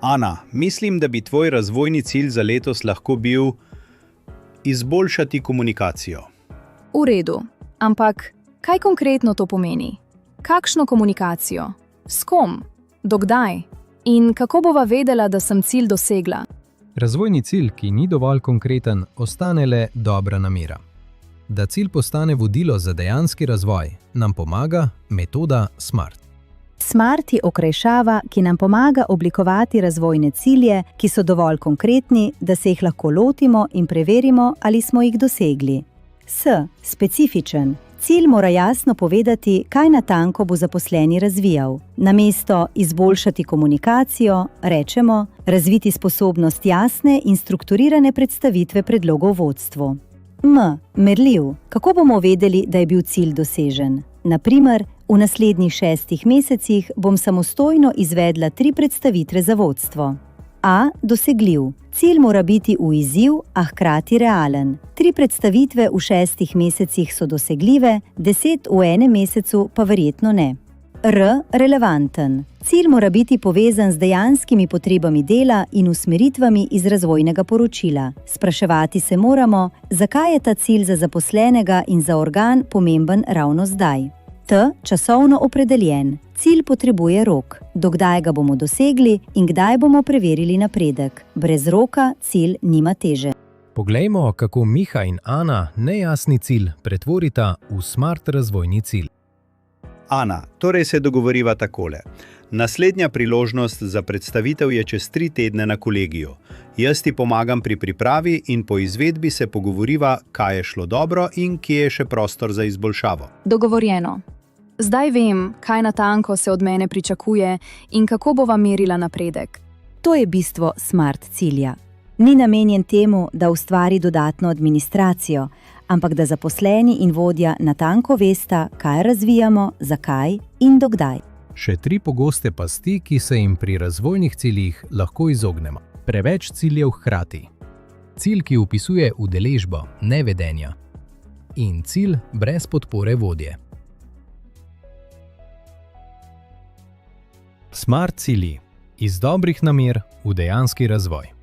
Ana, mislim, da bi tvoj razvojni cilj za letos lahko bil izboljšati komunikacijo. V redu, ampak kaj konkretno to pomeni? Kakšno komunikacijo? S kom? Do kdaj? In kako bova vedela, da sem cilj dosegla? Razvojni cilj, ki ni dovolj konkreten, ostane le dobra namera. Da cilj postane vodilo za dejanski razvoj, nam pomaga metoda SMART. SMART je okrajšava, ki nam pomaga oblikovati razvojne cilje, ki so dovolj konkretni, da se jih lahko lotimo in preverimo, ali smo jih dosegli. S. Specifičen. Cilj mora jasno povedati, kaj natanko bo zaposleni razvijal. Namesto izboljšati komunikacijo, rečemo razviti sposobnost jasne in strukturirane predstavitve predlogov vodstvu. M. Merljiv. Kako bomo vedeli, da je bil cilj dosežen? Naprimer, v naslednjih 6 mesecih bom samostojno izvedla 3 predstavitve za vodstvo. A. Dosegljiv. Cilj mora biti v izziv, a hkrati realen. 3 predstavitve v 6 mesecih so dosegljive, 10 v enem mesecu pa verjetno ne. R. Relevanten. Cilj mora biti povezan z dejanskimi potrebami dela in usmeritvami iz razvojnega poročila. Spraševati se moramo, zakaj je ta cilj za zaposlenega in za organ pomemben ravno zdaj. T. Časovno opredeljen. Cilj potrebuje rok, do kdaj ga bomo dosegli in kdaj bomo preverili napredek. Brez roka cilj nima teže. Poglejmo, kako Miha in Ana nejasni cilj pretvorita v SMART razvojni cilj. Ana, torej se dogovoriva takole. Naslednja priložnost za predstavitev je čez 3 tedne na kolegiju. Jaz ti pomagam pri pripravi in po izvedbi se pogovoriva, kaj je šlo dobro in kje je še prostor za izboljšavo. Dogovorjeno. Zdaj vem, kaj natanko se od mene pričakuje in kako bova merila napredek. To je bistvo SMART cilja. Ni namenjen temu, da ustvari dodatno administracijo, ampak da zaposleni in vodja natanko vesta, kaj razvijamo, zakaj in do kdaj. Še 3 pogoste pasti, ki se jim pri razvojnih ciljih lahko izognemo. Preveč ciljev hkrati. Cilj, ki vpisuje udeležbo, ne vedenja. In cilj brez podpore vodje. SMART cilji. Iz dobrih namer v dejanski razvoj.